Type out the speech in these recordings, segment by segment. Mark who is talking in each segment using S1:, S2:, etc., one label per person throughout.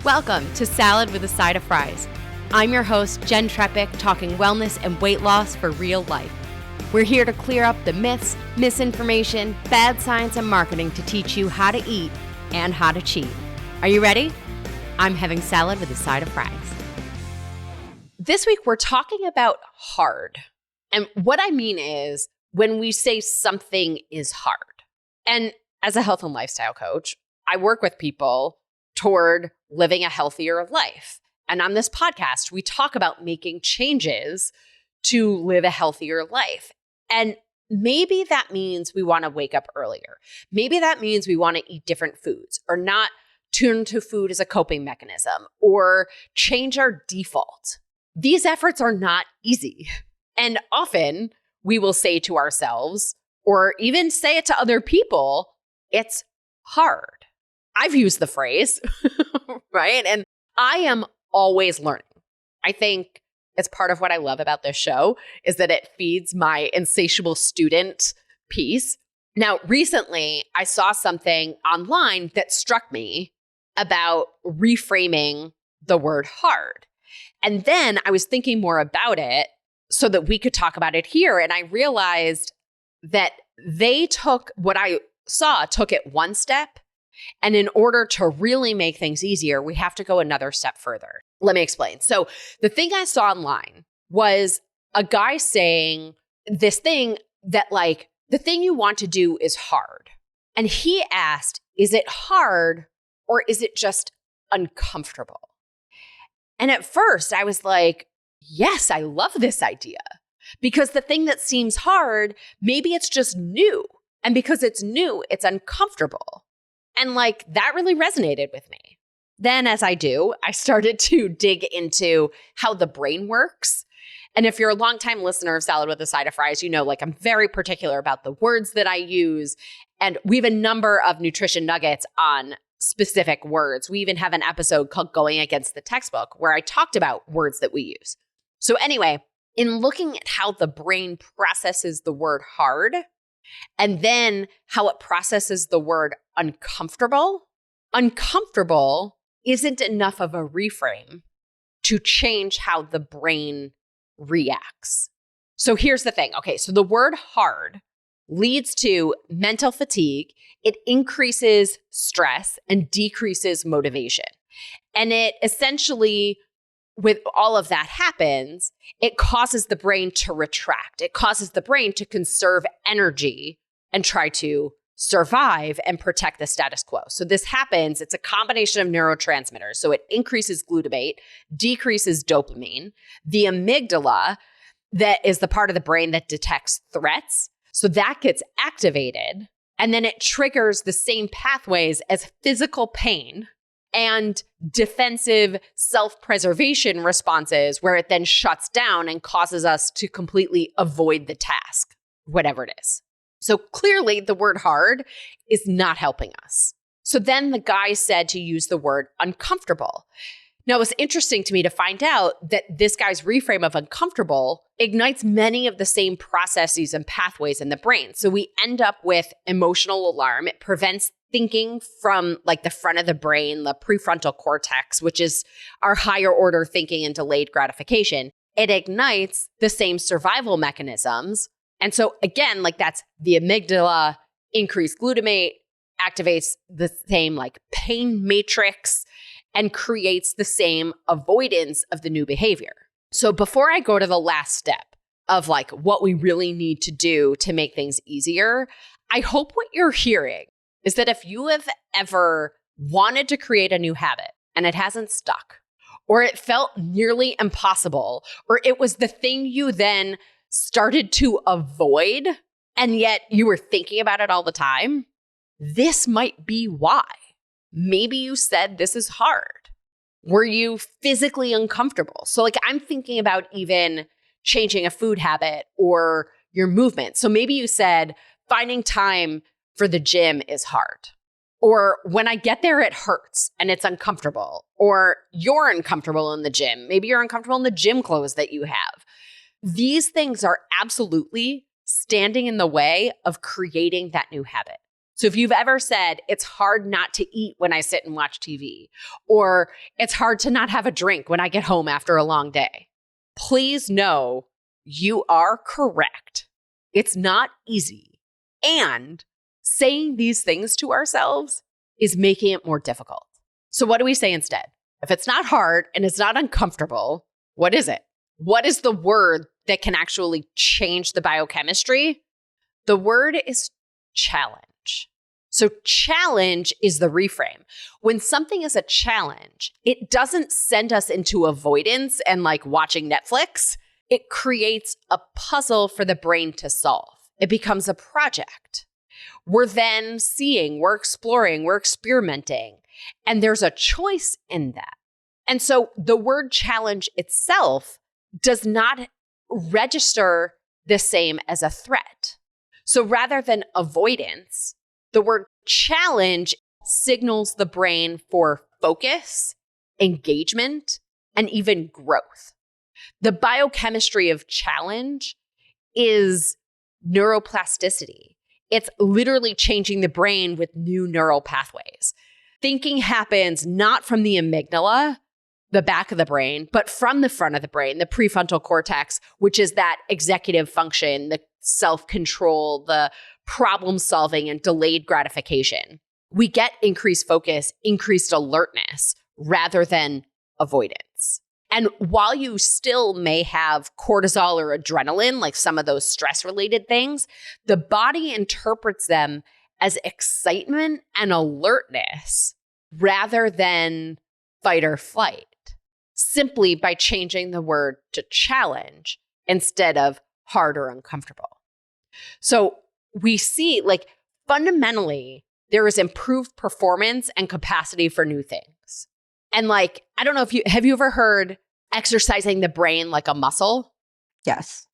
S1: Welcome to Salad with a Side of Fries. I'm your host, Jenn Trepeck, talking wellness and weight loss for real life. We're here to clear up the myths, misinformation, bad science, and marketing to teach you how to eat and how to cheat. Are you ready? I'm having salad with a side of fries.
S2: This week, we're talking about hard. And what I mean is when we say something is hard. And as a health and lifestyle coach, I work with people toward living a healthier life. And on this podcast, we talk about making changes to live a healthier life. And maybe that means we want to wake up earlier. Maybe that means we want to eat different foods or not turn to food as a coping mechanism or change our default. These efforts are not easy. And often we will say to ourselves, or even say it to other people, it's hard. I've used the phrase, right? And I am always learning. I think it's part of what I love about this show is that it feeds my insatiable student piece. Now, recently, I saw something online that struck me about reframing the word hard. And then I was thinking more about it so that we could talk about it here. And I realized that they took what I saw, took it one step. And in order to really make things easier, we have to go another step further. Let me explain. So the thing I saw online was a guy saying this thing that the thing you want to do is hard. And he asked, is it hard or is it just uncomfortable? And at first I was like, yes, I love this idea. Because the thing that seems hard, maybe it's just new. And because it's new, it's uncomfortable. And that really resonated with me. Then as I do, I started to dig into how the brain works. And if you're a longtime listener of Salad with a Side of Fries, you know, I'm very particular about the words that I use. And we have a number of nutrition nuggets on specific words. We even have an episode called Going Against the Textbook where I talked about words that we use. So anyway, in looking at how the brain processes the word hard, and then how it processes the word uncomfortable isn't enough of a reframe to change how the brain reacts. So here's the thing. Okay, so the word hard leads to mental fatigue. It increases stress and decreases motivation. And it essentially, with all of that happens, it causes the brain to retract. It causes the brain to conserve energy and try to survive and protect the status quo. So this happens, it's a combination of neurotransmitters. So it increases glutamate, decreases dopamine. The amygdala, that is the part of the brain that detects threats. So that gets activated. And then it triggers the same pathways as physical pain and defensive self-preservation responses where it then shuts down and causes us to completely avoid the task, whatever it is. So clearly the word hard is not helping us. So then the guy said to use the word uncomfortable. Now, it was interesting to me to find out that this guy's reframe of uncomfortable ignites many of the same processes and pathways in the brain. So we end up with emotional alarm. It prevents thinking from the front of the brain, the prefrontal cortex, which is our higher order thinking and delayed gratification. It ignites the same survival mechanisms. And so again, that's the amygdala, increased glutamate, activates the same pain matrix and creates the same avoidance of the new behavior. So before I go to the last step of what we really need to do to make things easier, I hope what you're hearing is that if you have ever wanted to create a new habit and it hasn't stuck, or it felt nearly impossible, or it was the thing you then started to avoid, and yet you were thinking about it all the time, this might be why. Maybe you said this is hard. Were you physically uncomfortable? So I'm thinking about even changing a food habit or your movement. So maybe you said finding time for the gym is hard. Or when I get there, it hurts and it's uncomfortable. Or you're uncomfortable in the gym. Maybe you're uncomfortable in the gym clothes that you have. These things are absolutely standing in the way of creating that new habit. So if you've ever said, it's hard not to eat when I sit and watch TV, or it's hard to not have a drink when I get home after a long day, please know you are correct. It's not easy. And saying these things to ourselves is making it more difficult. So what do we say instead? If it's not hard and it's not uncomfortable, what is it? What is the word that can actually change the biochemistry? The word is challenge. So challenge is the reframe. When something is a challenge, it doesn't send us into avoidance and like watching Netflix. It creates a puzzle for the brain to solve. It becomes a project. We're then seeing, we're exploring, we're experimenting, and there's a choice in that. And so the word challenge itself does not register the same as a threat. So rather than avoidance, the word challenge signals the brain for focus, engagement, and even growth. The biochemistry of challenge is neuroplasticity. It's literally changing the brain with new neural pathways. Thinking happens not from the amygdala, the back of the brain, but from the front of the brain, the prefrontal cortex, which is that executive function, the self-control, the problem solving, and delayed gratification. We get increased focus, increased alertness, rather than avoidance. And while you still may have cortisol or adrenaline, like some of those stress-related things, the body interprets them as excitement and alertness rather than fight or flight, simply by changing the word to challenge instead of hard or uncomfortable. So we see, like, fundamentally, there is improved performance and capacity for new things. And like, I don't know if have you ever heard exercising the brain like a muscle?
S3: Yes.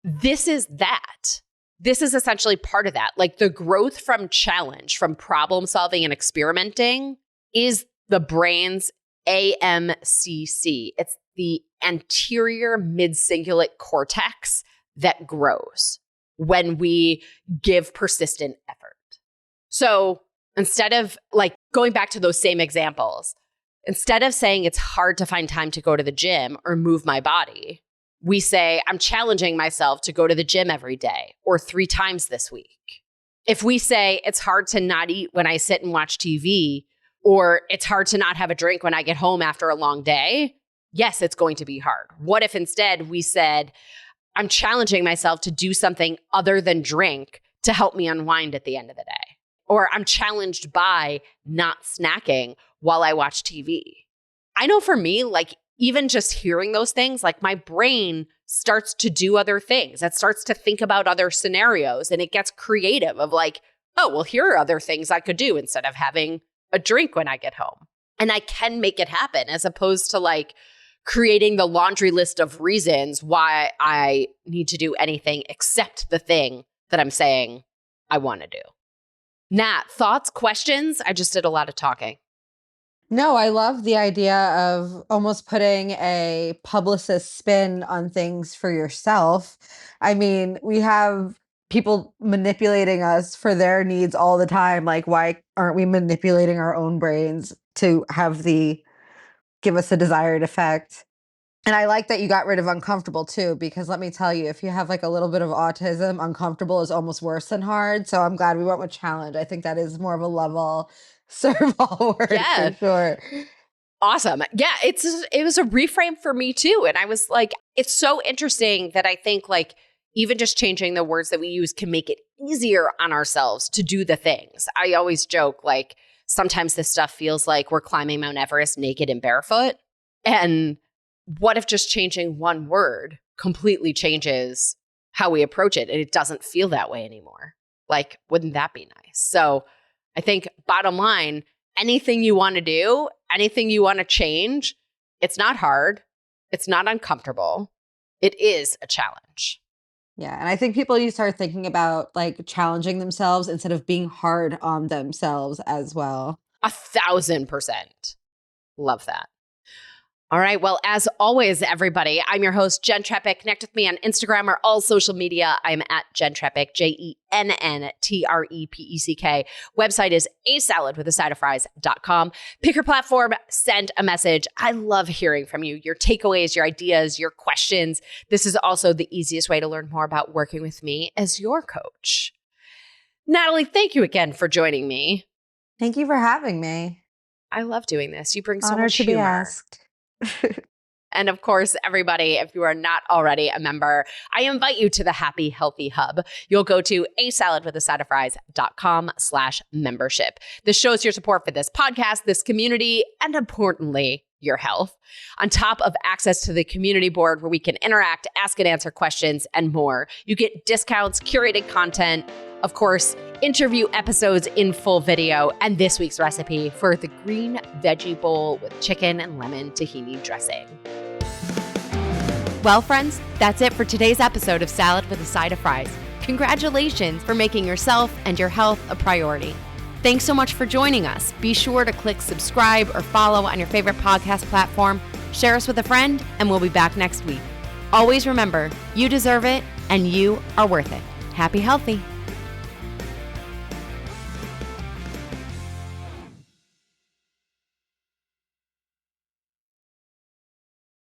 S2: This is that. This is essentially part of that. Like the growth from challenge, from problem solving and experimenting is the brain's AMCC. It's the anterior mid-cingulate cortex that grows when we give persistent effort. So instead of like going back to those same examples, instead of saying it's hard to find time to go to the gym or move my body, we say, I'm challenging myself to go to the gym every day or 3 times this week. If we say it's hard to not eat when I sit and watch TV, or it's hard to not have a drink when I get home after a long day, yes, it's going to be hard. What if instead we said, I'm challenging myself to do something other than drink to help me unwind at the end of the day? Or I'm challenged by not snacking while I watch TV. I know for me, like even just hearing those things, like my brain starts to do other things. It starts to think about other scenarios and it gets creative of like, oh, well, here are other things I could do instead of having a drink when I get home. And I can make it happen as opposed to like creating the laundry list of reasons why I need to do anything except the thing that I'm saying I want to do. Nat, thoughts, questions? I just did a lot of talking.
S3: No, I love the idea of almost putting a publicist spin on things for yourself. I mean, we have people manipulating us for their needs all the time. Like, why aren't we manipulating our own brains to give us the desired effect? And I like that you got rid of uncomfortable too, because let me tell you, if you have like a little bit of autism, uncomfortable is almost worse than hard. So I'm glad we went with challenge. I think that is more of a level serve all word for sure.
S2: Awesome. Yeah, it was a reframe for me too. And I was like, it's so interesting that I think like even just changing the words that we use can make it easier on ourselves to do the things. I always joke like sometimes this stuff feels like we're climbing Mount Everest naked and barefoot. And what if just changing one word completely changes how we approach it and it doesn't feel that way anymore? Like, wouldn't that be nice? So I think bottom line, anything you want to do, anything you want to change, it's not hard. It's not uncomfortable. It is a challenge.
S3: Yeah. And I think people need to start thinking about like challenging themselves instead of being hard on themselves as well.
S2: 1,000%. Love that. All right. Well, as always, everybody, I'm your host, Jenn Trepeck. Connect with me on Instagram or all social media. I'm at Jenn Trepeck, JENNTREPECK. Website is asaladwithasideofries.com. Pick your platform, send a message. I love hearing from you, your takeaways, your ideas, your questions. This is also the easiest way to learn more about working with me as your coach. Natalie, thank you again for joining me.
S3: Thank you for having me.
S2: I love doing this. You bring so
S3: Honored
S2: much
S3: to
S2: humor.
S3: be asked.
S2: And of course, everybody, if you are not already a member, I invite you to the Happy Healthy Hub. You'll go to asaladwithasideofries.com/membership. This shows your support for this podcast, this community, and importantly, your health. On top of access to the community board where we can interact, ask and answer questions, and more, you get discounts, curated content, of course, interview episodes in full video, and this week's recipe for the green veggie bowl with chicken and lemon tahini dressing.
S1: Well, friends, that's it for today's episode of Salad with a Side of Fries. Congratulations for making yourself and your health a priority. Thanks so much for joining us. Be sure to click subscribe or follow on your favorite podcast platform, share us with a friend, and we'll be back next week. Always remember, you deserve it and you are worth it. Happy healthy.